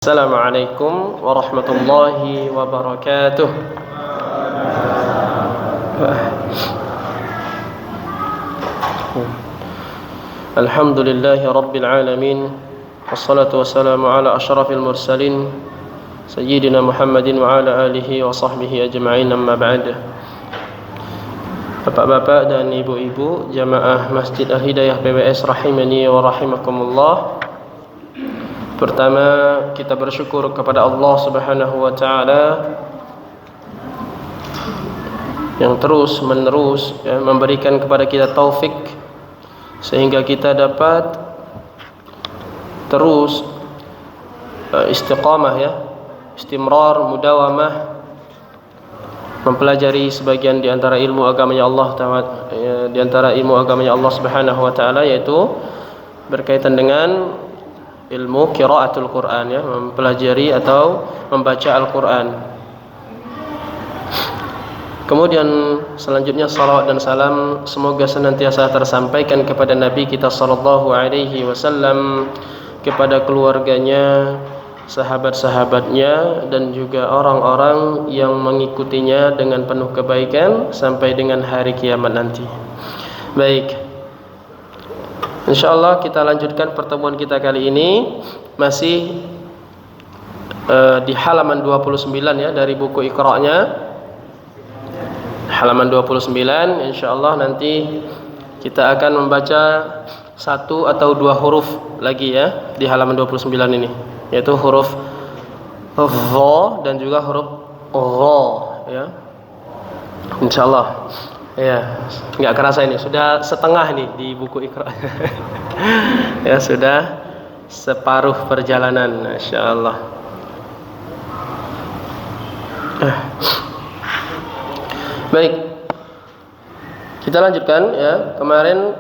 Assalamualaikum warahmatullahi wabarakatuh. Alhamdulillahi rabbil alamin. Wassalatu wassalamu ala asyrafil mursalin Sayyidina Muhammadin wa ala alihi wa sahbihi ajma'in, amma ba'd. Bapak-bapak dan ibu-ibu jamaah Masjid Al-Hidayah PWS rahimani wa rahimakumullah. Pertama, kita bersyukur kepada Allah Subhanahu wa taala yang terus menerus memberikan kepada kita taufik sehingga kita dapat terus istiqamah, istimrar, mudawamah mempelajari sebagian di antara ilmu agamanya Allah Subhanahu wa taala, yaitu berkaitan dengan ilmu qiraatul Quran, mempelajari atau membaca Al-Quran. Kemudian selanjutnya salawat dan salam semoga senantiasa tersampaikan kepada Nabi kita sallallahu alaihi wasallam, kepada keluarganya, sahabat-sahabatnya, dan juga orang-orang yang mengikutinya dengan penuh kebaikan sampai dengan hari kiamat nanti. Baik, InsyaAllah kita lanjutkan pertemuan kita kali ini masih di halaman 29 dari buku Iqra'-nya. Halaman 29, InsyaAllah nanti kita akan membaca satu atau dua huruf lagi di halaman 29 ini, yaitu huruf Dha dan juga huruf Gha, InsyaAllah. Nggak kerasa ini sudah setengah nih di buku Iqra'. Sudah separuh perjalanan, insyaallah. Baik, kita lanjutkan Kemarin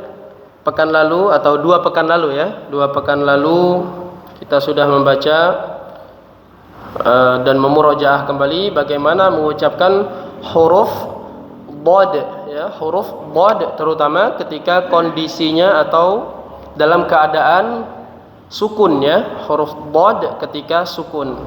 pekan lalu atau dua pekan lalu kita sudah membaca dan memurojaah kembali bagaimana mengucapkan huruf Dhad, huruf Dhad, terutama ketika kondisinya atau dalam keadaan sukun, huruf Dhad ketika sukun,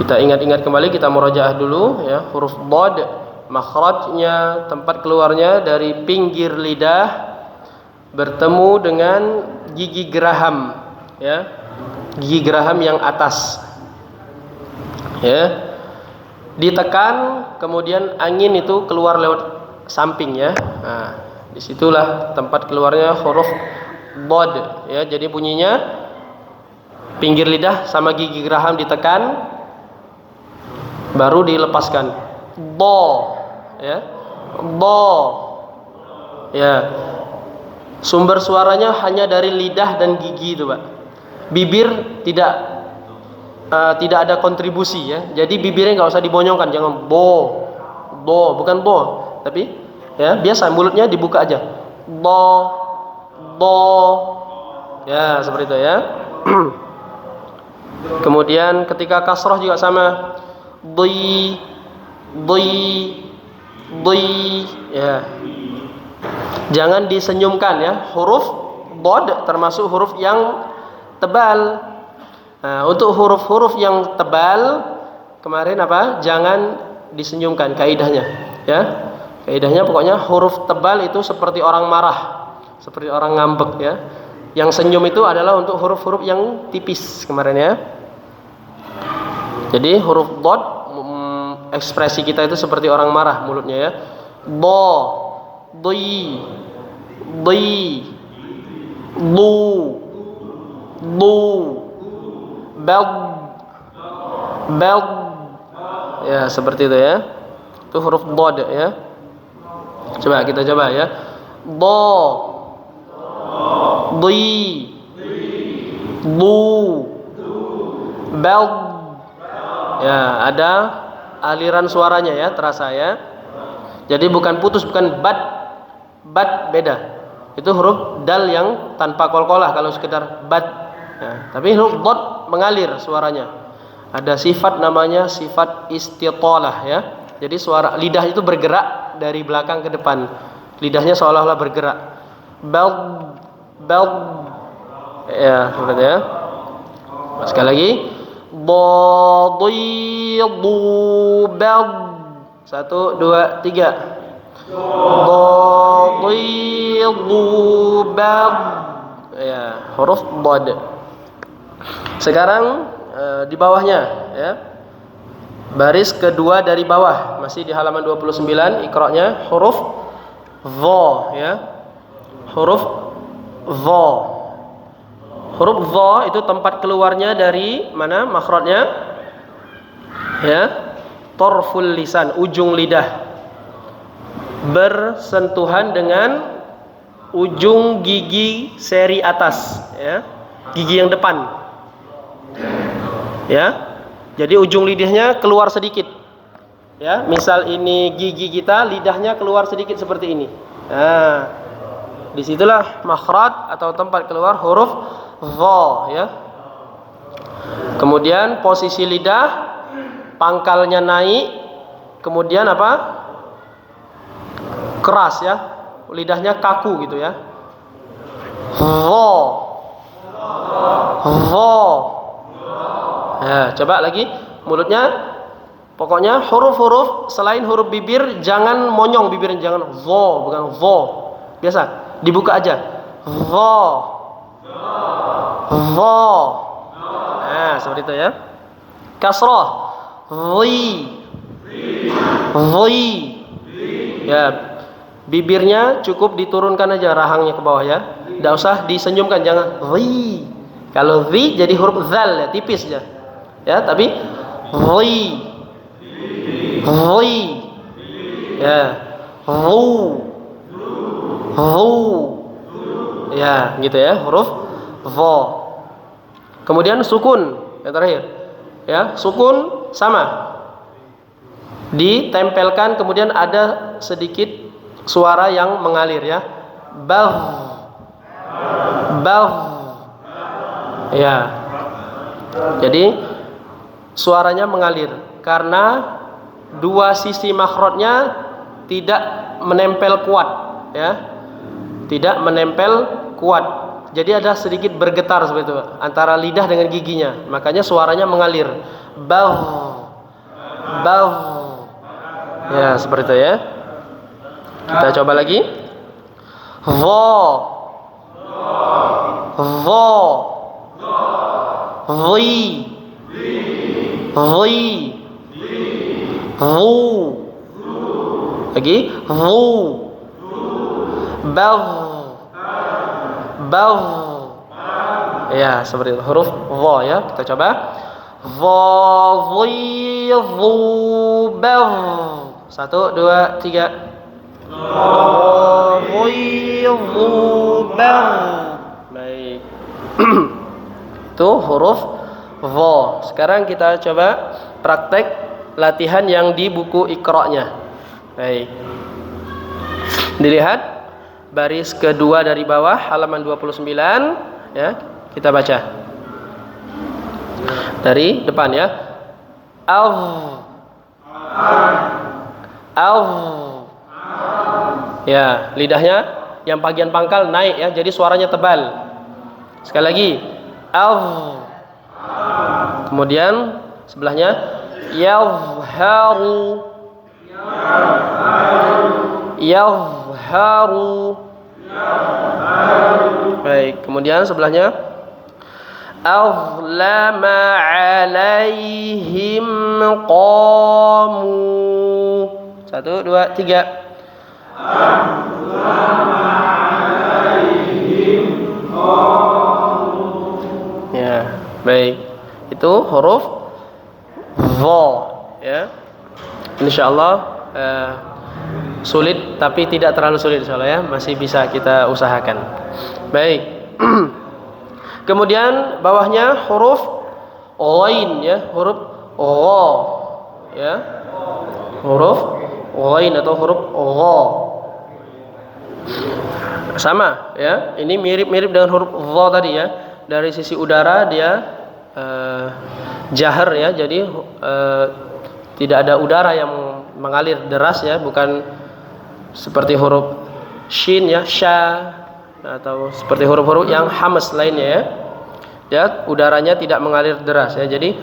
Kita ingat-ingat kembali, kita murojaah dulu, huruf Dhad, makhrajnya, tempat keluarnya dari pinggir lidah bertemu dengan gigi geraham, gigi geraham yang atas, ditekan, kemudian angin itu keluar lewat samping, Nah, disitulah tempat keluarnya huruf Dhad, Jadi bunyinya pinggir lidah sama gigi geraham ditekan, baru dilepaskan. Dha, Dha, Sumber suaranya hanya dari lidah dan gigi itu, Pak. Bibir tidak ada kontribusi, Jadi bibirnya nggak usah dibonyongkan, jangan bo, bukan bo, tapi biasa mulutnya dibuka aja. Bo, seperti itu, Kemudian ketika kasrah juga sama. Dhi, Jangan disenyumkan, Huruf Dhad termasuk huruf yang tebal. Nah, untuk huruf-huruf yang tebal kemarin jangan disenyumkan kaidahnya, Kaidahnya pokoknya huruf tebal itu seperti orang marah, seperti orang ngambek, Yang senyum itu adalah untuk huruf-huruf yang tipis kemarin, Jadi huruf Dhad, ekspresi kita itu seperti orang marah mulutnya, Dha, Dhi, Lu, Bad, seperti itu, Itu huruf Dhad, Coba kita coba, Dha, Dhi, Lu, Bad, ada aliran suaranya, terasa, Jadi bukan putus, bukan bad beda. Itu huruf dal yang tanpa qalqalah kalau sekedar bad. Tapi huruf Dhad mengalir suaranya. Ada sifat namanya sifat istitalah, Jadi suara lidah itu bergerak dari belakang ke depan. Lidahnya seolah-olah bergerak. Bad, seperti Sekali lagi. Dadidu bad. 1 2 3. Dadidu bad. Ya, huruf dad. Sekarang di bawahnya ya. Baris kedua dari bawah, masih di halaman 29, Iqra-nya huruf dha ya. Huruf dha. Huruf dha itu tempat keluarnya dari mana makhrajnya? Ya. Tarful lisan, ujung lidah. Bersentuhan dengan ujung gigi seri atas ya. Gigi yang depan. Ya. Jadi ujung lidahnya keluar sedikit. Ya, misal ini gigi kita, lidahnya keluar sedikit seperti ini. Nah, disitulah makhraj atau tempat keluar huruf dha ya. Kemudian posisi lidah, pangkalnya naik, kemudian apa? Keras ya. Lidahnya kaku gitu ya. Dha. Dha. Ya, coba lagi mulutnya. Pokoknya huruf-huruf selain huruf bibir jangan monyong bibirnya, jangan dha, bukan dha. Biasa, dibuka aja. Dha. Dha. Nah, seperti itu ya. Kasrah. Dhi. Dhi. Ya, bibirnya cukup diturunkan aja rahangnya ke bawah ya. Tidak usah disenyumkan, jangan dhi. Kalau dhi jadi huruf zal ya, tipis aja. Ya, tapi dhi. Dhi. Ya. Hu. Hu. Ya, gitu ya, huruf dha. Kemudian sukun yang terakhir. Ya, sukun sama. Ditempelkan kemudian ada sedikit suara yang mengalir ya. Bagh. Bagh. Ya. Jadi suaranya mengalir karena dua sisi makhrajnya tidak menempel kuat ya. Tidak menempel kuat. Jadi ada sedikit bergetar seperti itu antara lidah dengan giginya. Makanya suaranya mengalir. Bagh. Bagh. Ya, seperti itu ya. Kita coba lagi. Dha. Dha. Dhi. Dhi. Hu. Lagi. Hu. Bagh. Bagh. Ya, seperti itu. Huruf dha ya. Kita coba. Dha, dhi, dhu, bagh. 1 2 3. Dha, dhi, dhu, bagh. Baik. Itu huruf dha. Sekarang kita coba praktek latihan yang di buku Iqra-nya. Baik. Dilihat baris kedua dari bawah halaman 29 ya. Kita baca. Dari depan ya. Al. Al. Ya, lidahnya yang bagian pangkal naik ya, jadi suaranya tebal. Sekali lagi. Al. Kemudian sebelahnya yadhharu. Yadhharu. Baik, kemudian sebelahnya azlama alaihim qamu. 1 2 3. Azlama alaihim qamu. Ya, baik. Itu huruf dha ya. Insyaallah sulit tapi tidak terlalu sulit insyaallah ya, masih bisa kita usahakan. Baik. Kemudian bawahnya huruf ghain ya, huruf gha ya. Huruf ghain atau huruf gha. Sama ya, ini mirip-mirip dengan huruf dha tadi ya. Dari sisi udara dia jahar ya, jadi tidak ada udara yang mengalir deras ya, bukan seperti huruf shin ya, sya, atau seperti huruf-huruf yang hamas lainnya ya. Ya, udaranya tidak mengalir deras ya. Jadi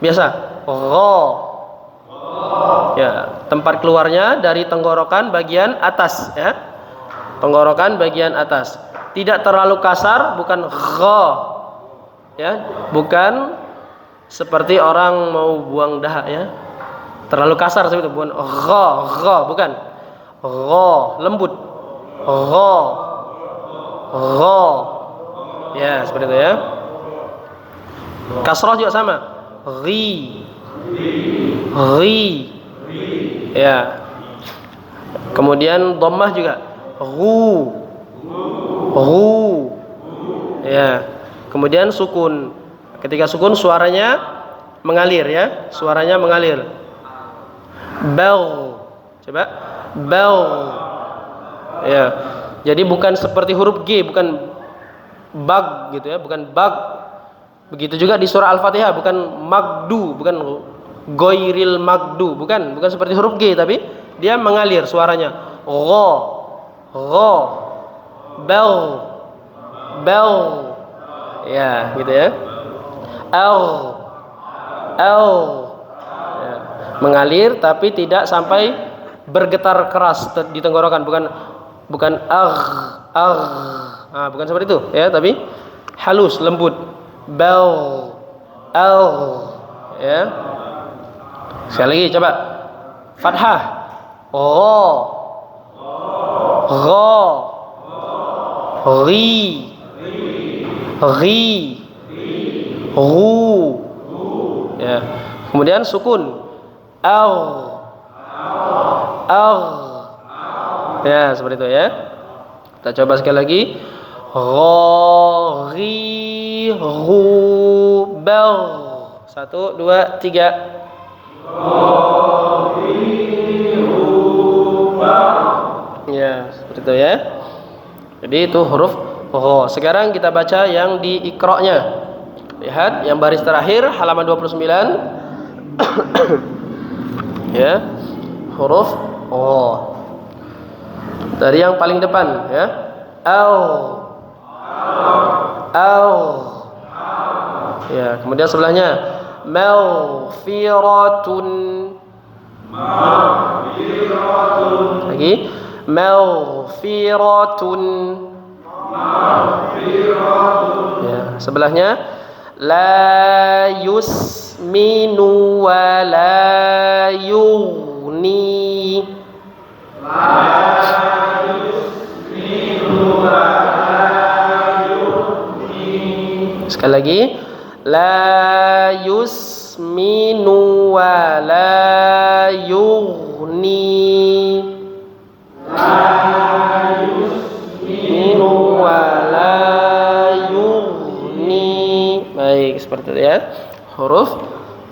biasa gha. Ya, tempat keluarnya dari tenggorokan bagian atas ya. Tenggorokan bagian atas. Tidak terlalu kasar, bukan gha. Ya, bukan seperti orang mau buang dahak ya. Terlalu kasar seperti itu, bukan gha, bukan. Gha, lembut. Gha. Gha. Ya, seperti itu ya. Kasrah juga sama. Ghi. Ghi. Ya. Kemudian dhammah juga. Ghu. Ghu. Ya. Kemudian sukun. Ketika sukun suaranya mengalir ya. Suaranya mengalir. Bal. Coba. Bal. Ya. Jadi bukan seperti huruf G, bukan bag gitu ya, bukan bag. Begitu juga di surah Al-Fatihah, bukan magdu, bukan goiril magdu, bukan seperti huruf G, tapi dia mengalir suaranya. Gha, gha, bel, bel, ya gitu ya. L, ya. Mengalir tapi tidak sampai bergetar keras di tenggorokan, bukan nah, bukan seperti itu ya, tapi halus, lembut. Bel, ya. Sekali lagi coba. Fathah. Gha, gha, ri, ri, ru. Ya. Kemudian sukun. Al. Ya, seperti itu ya. Kita coba sekali lagi. Gha, ri, ru, bel. 1, 2, 3. Gha, ri, ru, bel. Ya, seperti itu ya. Jadi itu huruf gha. Sekarang kita baca yang di iqra-nya. Lihat yang baris terakhir halaman 29. Ya. Huruf gha. Dari yang paling depan ya. Al. Ya, kemudian sebelahnya maghfiratun. Lagi maghfiratun. Ya, sebelahnya la yusminu wa la yughni. Sekali lagi la yusminu wa la yughni. La yusminu wa la yughni. Baik, seperti itu ya. Huruf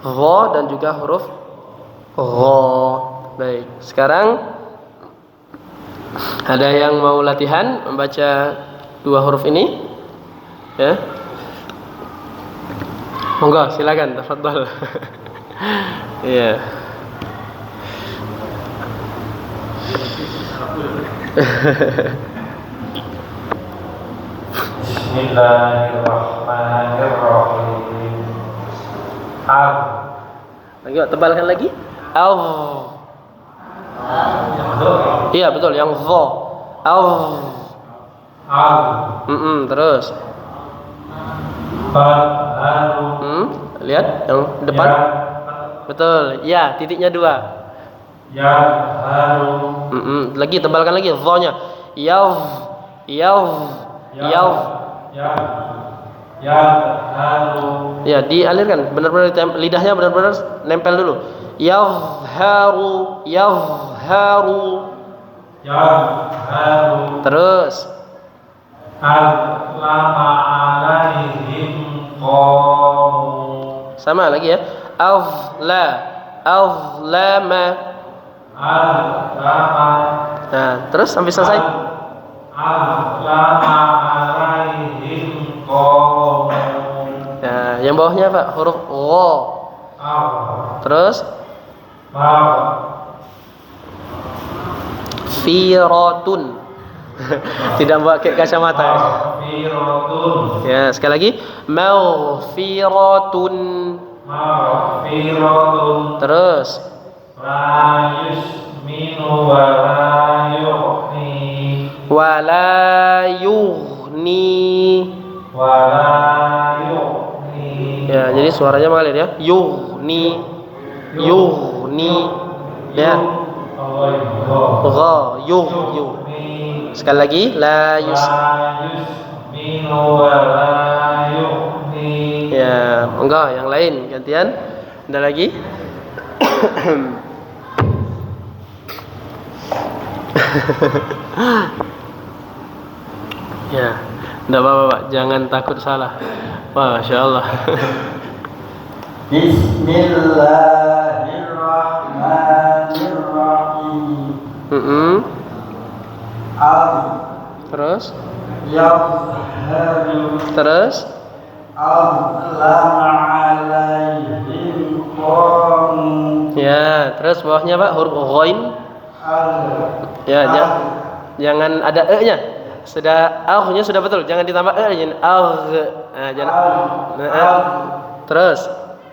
gha dan juga huruf gha. Baik, sekarang ada yang mau latihan membaca dua huruf ini? Ya. Monggo, silakan, tafadhol. Iya. Bismillahirrahmanirrahim. Al. Lagi, tebalkan lagi. Al. Iya, betul, yang dha. Al. Terus. Lihat yang depan. Ya. Betul. Ya, titiknya 2. Ya haru. Lagi tebalkan lagi dha-nya. Ya haru. Ya, dialirkan benar-benar, lidahnya benar-benar nempel dulu. Yadhharu. Terus Allama alaihim qamu. Sama lagi ya. Azlama. Nah, terus sampai selesai. Allama alaihim qamu. Nah, yang bawahnya Pak, huruf gha. Terus firatun. Tidak pakai kacamata. maghfiratun, Ya, sekali lagi. Maghfiratun. maghfiratun, Terus. la yusminu wa la yughni, Wala yughni. wa la yughni, Ya, jadi suaranya mengalir ya. Yughni. Yughni. Ya. Gha, yuh. yughni, Sekali lagi. La yus. la yusminu wa la yughni, Ya, enggak, yang lain gantian. Ada lagi? Ya, enggak apa-apa, Pak. Jangan takut salah. Masya Allah. Bismillahirrahmanirrahim. Terus? Yadhharu Terus? azlama alaihim qamu Ya, terus bawahnya Pak, huruf ghain. Ya, jangan ada e-nya. Sudah a-nya sudah betul, jangan ditambah e-nya. Nah, jangan. Terus?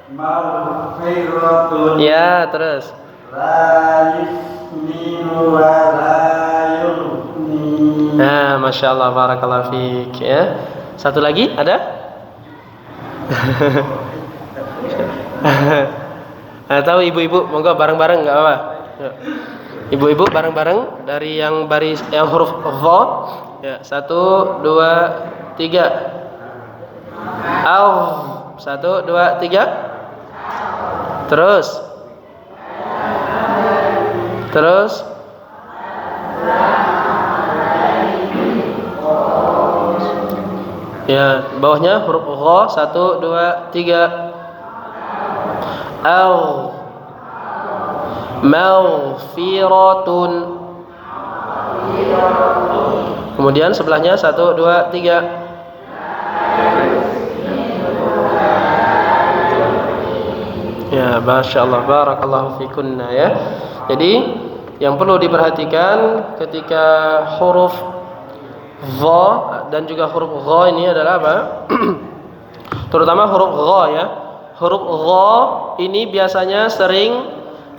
maghfiratun Ya, terus. la yusminu wa la yughni. Nah, Masya Allah, barakallahu fiik ya. Satu lagi ada? Nah, tahu ibu-ibu, monggo bareng-bareng nggak apa? Yuk. Ibu-ibu bareng-bareng dari yang baris yang huruf dha. Ya, 1 2 3. Al. 1 2 3. Terus. Terus. Ya, bawahnya huruf gha 1 2 3. Au maghfiratun. Kemudian sebelahnya 1 2 3. Ya, Masya Allah, barakallahu fikunna ya. Jadi yang perlu diperhatikan ketika huruf dha dan juga huruf gha ini adalah apa? Terutama huruf gha ya. Huruf gha ini biasanya sering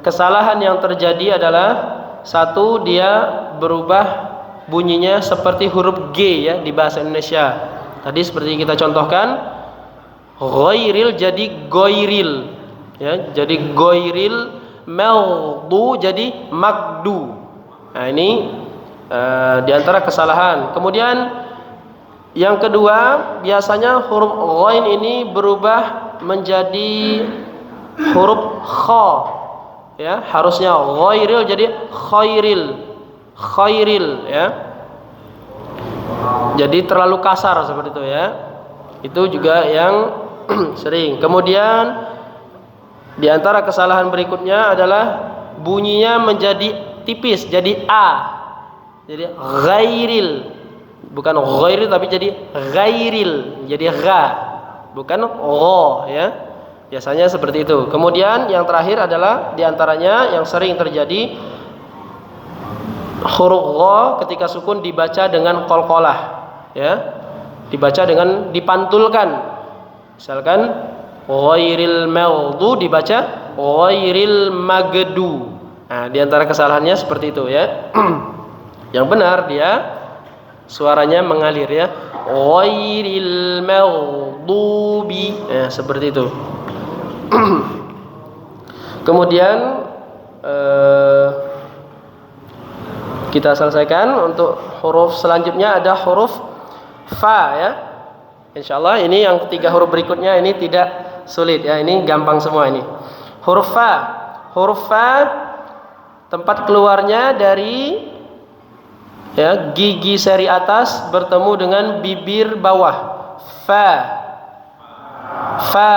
kesalahan yang terjadi adalah satu, dia berubah bunyinya seperti huruf G ya di bahasa Indonesia. Tadi seperti kita contohkan, ghairil jadi goiril ya, jadi goiril, maghdu jadi magdu. Nah, ini di antara kesalahan. Kemudian yang kedua, biasanya huruf ghain ini berubah menjadi huruf kha ya, harusnya ghairil jadi khairil ya, jadi terlalu kasar seperti itu ya. Itu juga yang sering. Kemudian di antara kesalahan berikutnya adalah bunyinya menjadi tipis jadi a, jadi ghairil, bukan ghairil tapi jadi ghairil, jadi gha bukan gha ya. Biasanya seperti itu. Kemudian yang terakhir adalah diantaranya yang sering terjadi huruf gha ketika sukun dibaca dengan qalqalah ya, dibaca dengan dipantulkan. Misalkan ghairil maghdu dibaca ghairil magdu. Nah, diantara kesalahannya seperti itu ya. Yang benar dia suaranya mengalir ya, ghairil maghdubi ya, seperti itu. Kemudian kita selesaikan untuk huruf selanjutnya, ada huruf fa ya. Insyaallah ini yang ketiga huruf berikutnya ini tidak sulit ya, ini gampang semua ini. Huruf fa. Huruf fa tempat keluarnya dari ya, gigi seri atas bertemu dengan bibir bawah. Fa. Fa.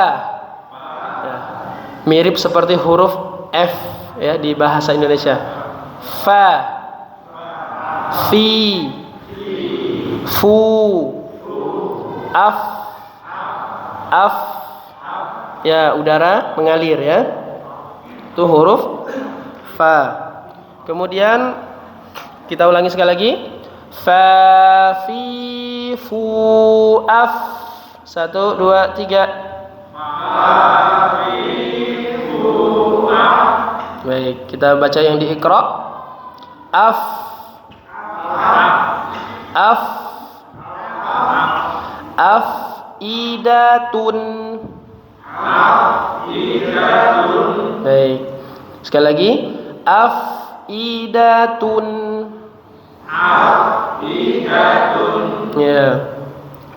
Ya. Mirip seperti huruf F ya di bahasa Indonesia. Fa. Fi. Fu. Af. Af. Ya, udara mengalir ya. Itu huruf fa. Kemudian kita ulangi sekali lagi. Fa fi fu af. 1 2 3. Baik, kita baca yang di Iqra. Af af afidatun. Baik, sekali lagi. Afidatun. Ya.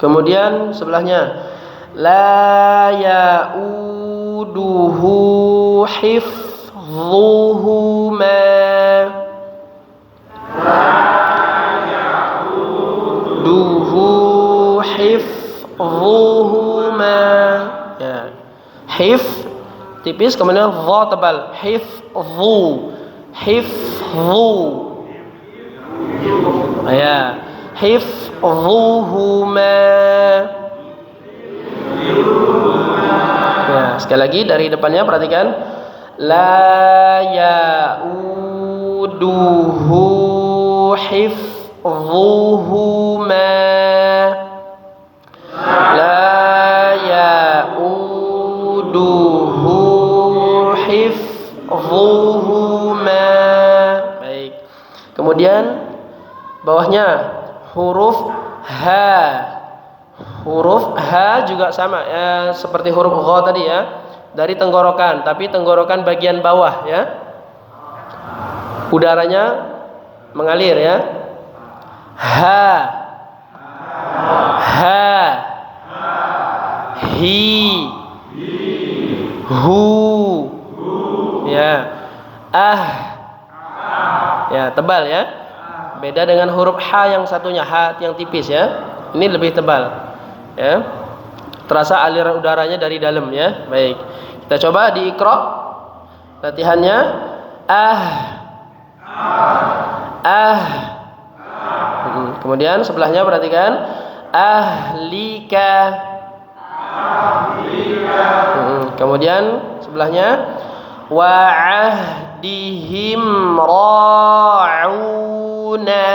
Kemudian sebelahnya la ya'uduhu hifdhuhuma. Duhu hifdhuhuma. Ya. Hif tipis, kemudian dha tebal. Hifdhu. Ya. Hifdhuhuma. Ya, sekali lagi dari depannya perhatikan. La ya'uduhu hifdhuhuma. La ya'uduhu hifdhuhuma. Baik. Kemudian bawahnya huruf H. Huruf H juga sama ya, seperti huruf Gha tadi ya, dari tenggorokan, tapi tenggorokan bagian bawah ya. Udaranya mengalir ya. H. H. Hi. Hu. Ya. Ya, tebal ya. Beda dengan huruf H yang satunya, H yang tipis ya. Ini lebih tebal. Ya. Terasa aliran udaranya dari dalam ya. Baik. Kita coba di Iqra. Latihannya kemudian sebelahnya perhatikan ahlika. Kemudian sebelahnya wa'ahdihim ra'una.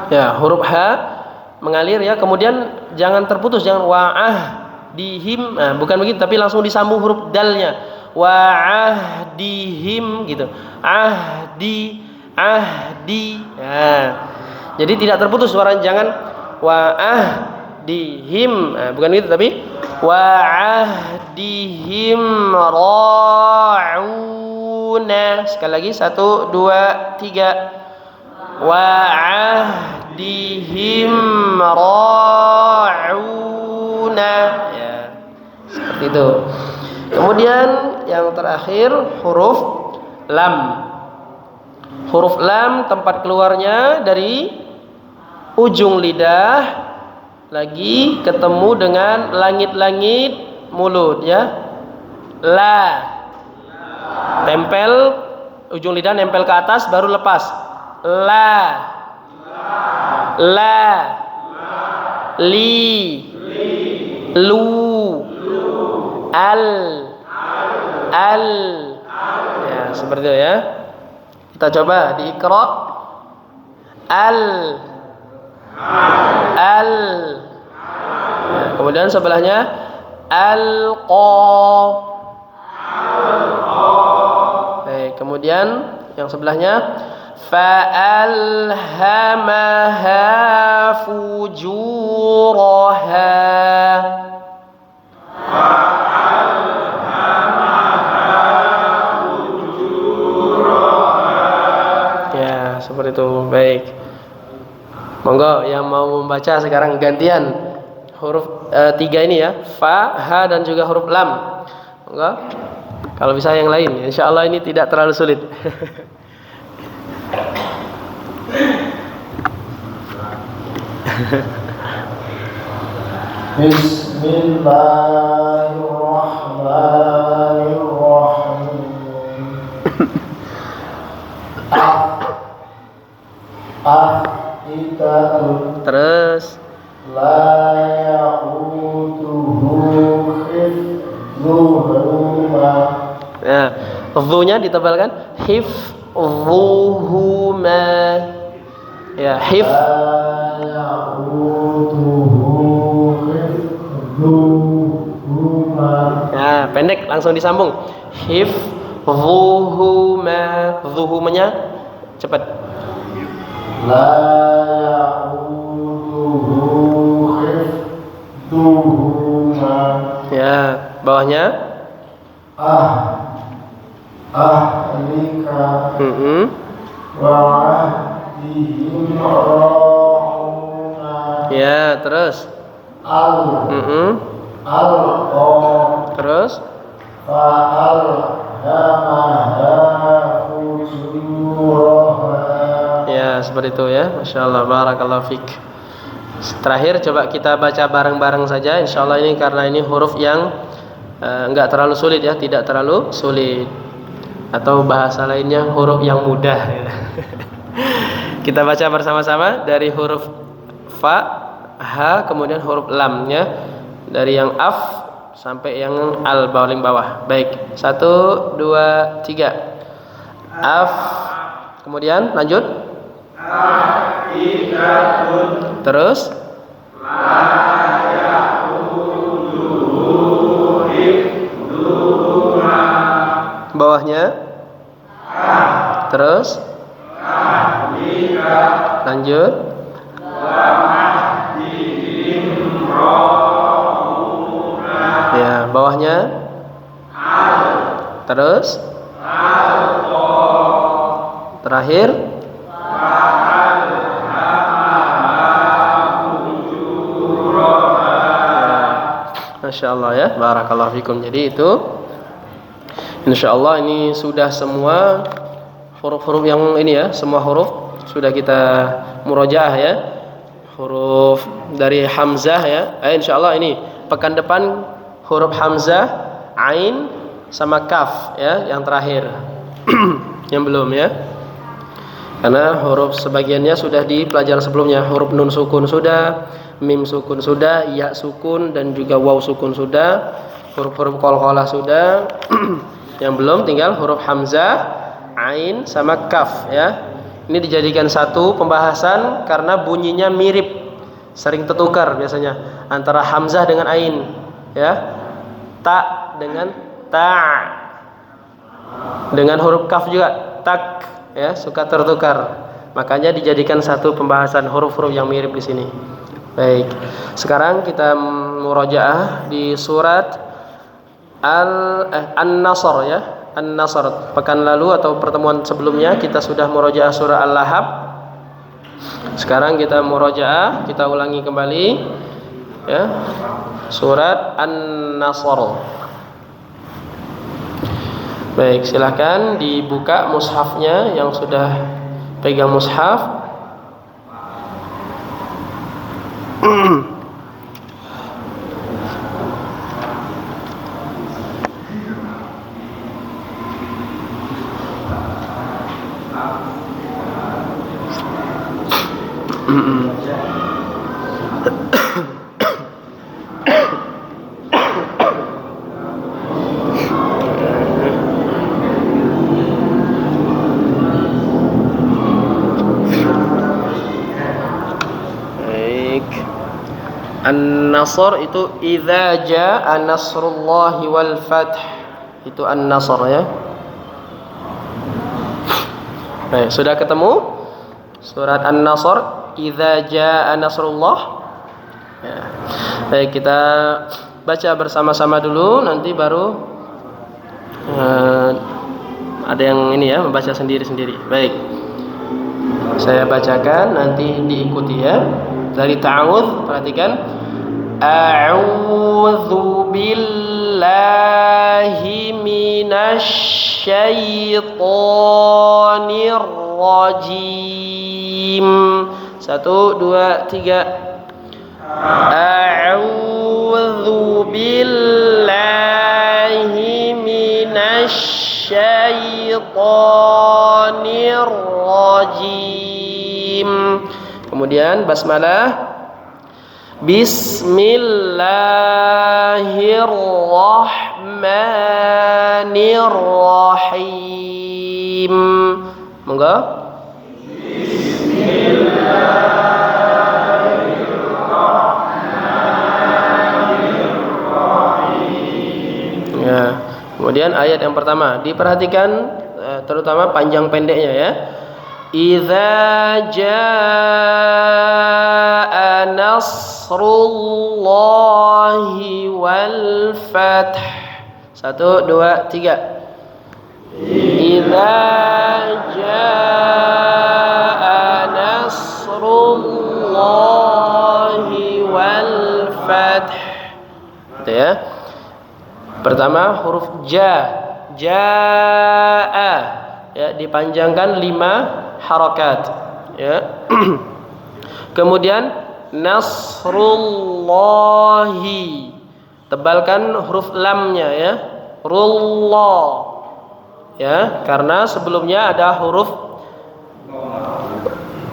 Ya, huruf H mengalir ya, kemudian jangan terputus, jangan wa'ahdihim. Nah, bukan begitu, tapi langsung disambung huruf dalnya. Wa'ahdihim gitu. Ahdi. Nah, jadi tidak terputus suara, jangan wa'ahdihim. Nah, bukan gitu, tapi wa'ahdihim ra'una. Sekali lagi 1 2 3. Wa'ahdihim ra'una. Ya, seperti itu. Kemudian yang terakhir huruf lam. Huruf lam tempat keluarnya dari ujung lidah lagi ketemu dengan langit-langit mulut ya. La. Tempel ujung lidah, nempel ke atas baru lepas. La. Li. Lu. Al. Ya, seperti itu ya. Kita coba di Iqra. Al. Ya, kemudian sebelahnya alqa. Kemudian yang sebelahnya fa'alhamaha fujuraha. Ya, seperti itu. Baik. Monggo yang mau membaca sekarang gantian huruf 3 ini ya, fa, ha dan juga huruf lam. Monggo. Kalau bisa yang lain, insya Allah ini tidak terlalu sulit. Bismillahirrahmanirrahim. Terus la ya'uduhu hifdhuhuma. Nah, dhu-nya ditebalkan. Hifdhuhuma. Ya, hif. لا يعوده حفظهما. Nah, pendek langsung disambung. Hifdhuhuma. Dhuhumanya cepat. لا يعوده حفظهما. Ya, bawahnya. أهلك وعهدهم راعون. Ya, terus. Terus. فألهمها فجورها. Ya, seperti itu ya. Masya Allah, barakallahu fik. Terakhir coba kita baca bareng-bareng saja. Insya Allah ini karena ini huruf yang enggak terlalu sulit ya, tidak terlalu sulit. Atau bahasa lainnya huruf yang mudah ya. Kita baca bersama-sama dari huruf fa, ha, kemudian huruf lam ya. Dari yang af sampai yang al paling bawah. Baik, 1, 2, 3. Af. Kemudian lanjut. Terus. Bawahnya. Terus. Lanjut. Ya, bawahnya. Terus. Terakhir. Masya Allah ya, barakallahu fikum. Jadi itu insya Allah ini sudah semua huruf-huruf yang ini ya, semua huruf sudah kita murojaah ya. Huruf dari hamzah ya. Insya Allah ini pekan depan huruf hamzah, ain sama kaf ya, yang terakhir. Yang belum ya. Karena huruf sebagiannya sudah di pelajaran sebelumnya. Huruf nun sukun sudah, mim sukun sudah, ya sukun dan juga waw sukun sudah. Huruf-huruf qalqalah sudah. Yang belum tinggal huruf hamzah, ain sama kaf ya. Ini dijadikan satu pembahasan karena bunyinya mirip, sering tertukar biasanya antara hamzah dengan ain ya. Ta dengan ta. Dengan huruf kaf juga tak ya, suka tertukar. Makanya dijadikan satu pembahasan huruf-huruf yang mirip di sini. Baik. Sekarang kita murojaah di surat An-Nasr ya. An-Nasr. Pekan lalu atau pertemuan sebelumnya kita sudah murojaah surah Al-Lahab. Sekarang kita murojaah, kita ulangi kembali ya. Surat An-Nasr. Baik, silahkan dibuka mushafnya yang sudah pegang mushaf. An-Nasr itu idza jaa nasrullahi wal fath. Itu An-Nasr ya. Baik, sudah ketemu surat An-Nasr idza jaa nasrullah. Ya. Baik, kita baca bersama-sama dulu, nanti baru ada yang ini ya, membaca sendiri-sendiri. Baik. Saya bacakan, nanti diikuti ya. Dari ta'awudz, perhatikan. A'udzu billahi minasy syaithanir rajim. 1, 2, 3. A'udzu billahi minasy syaithanir rajim. Kemudian basmalah. Bismillahirrahmanirrahim. Bismillahirrahmanirrahim. Monggo. Ya. Kemudian ayat yang pertama diperhatikan terutama panjang pendeknya ya. Idza jaa nasrullahi wal fath. 1 2 3. Idza jaa nasrullahi wal fath. Itu ya. Pertama huruf jaa ya dipanjangkan 5 harakat ya. Kemudian nasrullahi tebalkan huruf lamnya ya, rullah ya, karena sebelumnya ada huruf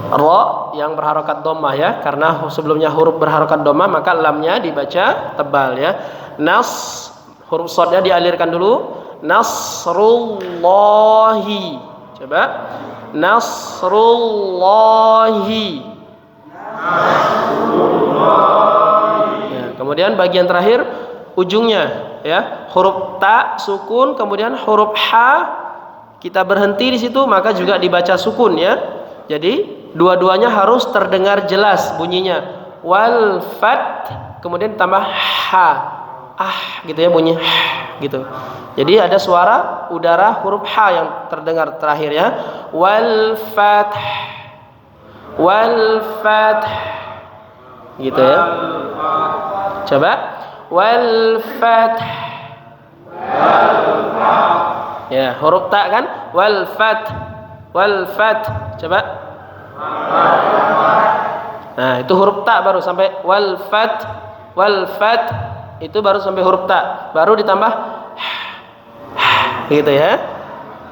ra yang berharokat dhammah ya, karena sebelumnya huruf berharokat dhammah maka lamnya dibaca tebal ya. Nas huruf shadnya dialirkan dulu. Nasrullahi. Coba. Nasrullahi. Ya, kemudian bagian terakhir ujungnya ya, huruf ta sukun, kemudian huruf ha kita berhenti di situ maka juga dibaca sukun ya. Jadi dua-duanya harus terdengar jelas bunyinya. Wal fat kemudian tambah ha. Gitu ya bunyi gitu. Jadi ada suara udara huruf ha yang terdengar terakhir ya. Wal fath gitu ya. Coba wal fath ya, huruf ta kan wal fath coba. Nah itu huruf ta baru sampai wal fath itu baru sampai huruf ta, baru ditambah gitu ya.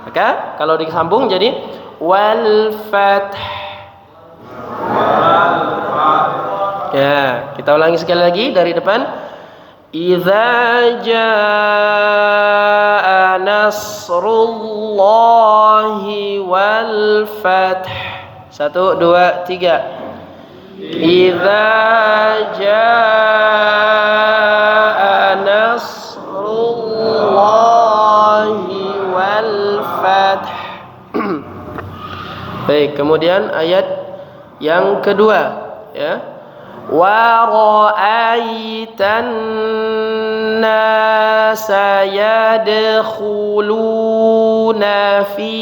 Maka kalau disambung jadi wal fath. Ya, kita ulangi sekali lagi dari depan. Idza jaa nasrullahi wal fath. 1 2 3. Idza jaa nasrullahi wal fath. Baik, kemudian ayat yang kedua ya. Wa ra'aitan nasa yadkhuluna fi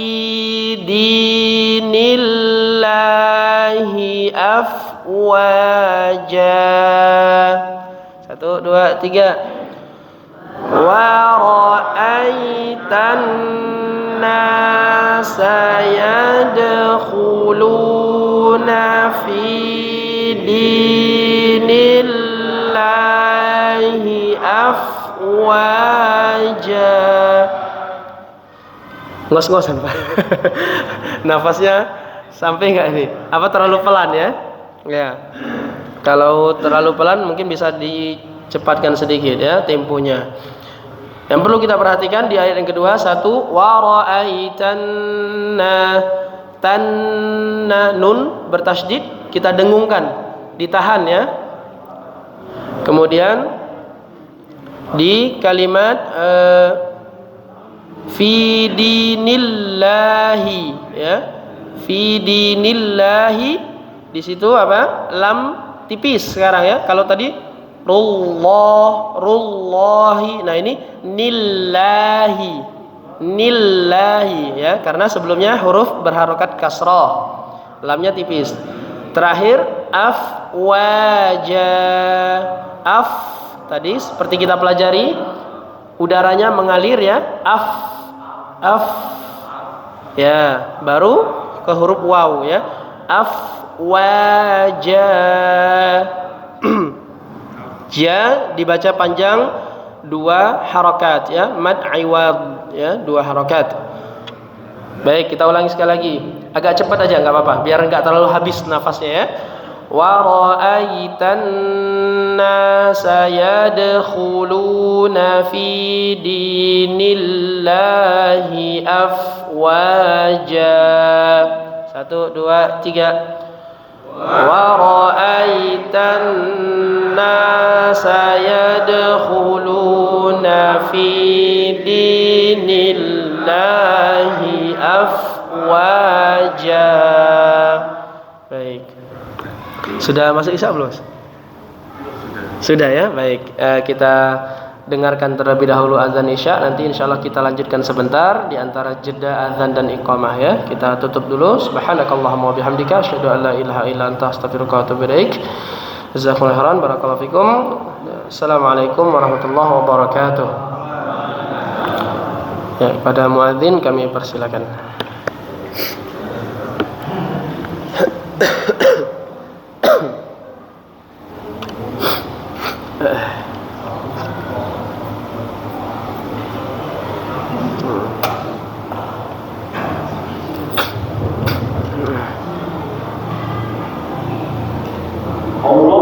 dinillahi afwaja. 1 2 3. Wa ra'aitan nasa yadkhuluna fi dinillahi afwaja. Ngos-ngosan Pak. Nafasnya sampai nggak ini? Apa terlalu pelan ya? Ya. Kalau terlalu pelan mungkin bisa dicepatkan sedikit ya temponya. Yang perlu kita perhatikan di ayat yang kedua, 1 wa ra'aitanna tanna nun bertasydid kita dengungkan, ditahan ya. Kemudian di kalimat fi dinillahi ya, fi dinillahi di situ apa? Lam tipis sekarang ya. Kalau tadi rullahi. Nah ini nillahi ya, karena sebelumnya huruf berharokat kasrah, lamnya tipis. Terakhir afwaja. Tadi seperti kita pelajari udaranya mengalir ya, af ya, baru ke huruf waw ya, afwaja. Ja dibaca panjang 2 harakat ya, mad iwad ya, 2 harakat. Baik, kita ulangi sekali lagi. Agak cepat aja nggak apa-apa, biar nggak terlalu habis nafasnya ya. ورأيت الناس يدخلون في دين الله أفواجا. 1, 2, 3. ورأيت الناس يدخلون في دين الله أفواجا. Baik. Sudah masuk isya belum? Sudah ya, baik. Kita dengarkan terlebih dahulu azan isya. Nanti insyaallah kita lanjutkan sebentar di antara jeda azan dan iqamah ya. Kita tutup dulu. Subhanakallahumma wa bihamdika asyhadu an la ilaha illa anta astaghfiruka wa atubu ilaik. Jazakumullahu khairan, barakallahu fikum. Assalamualaikum warahmatullahi wabarakatuh. Ya, pada muadzin kami persilakan. Allah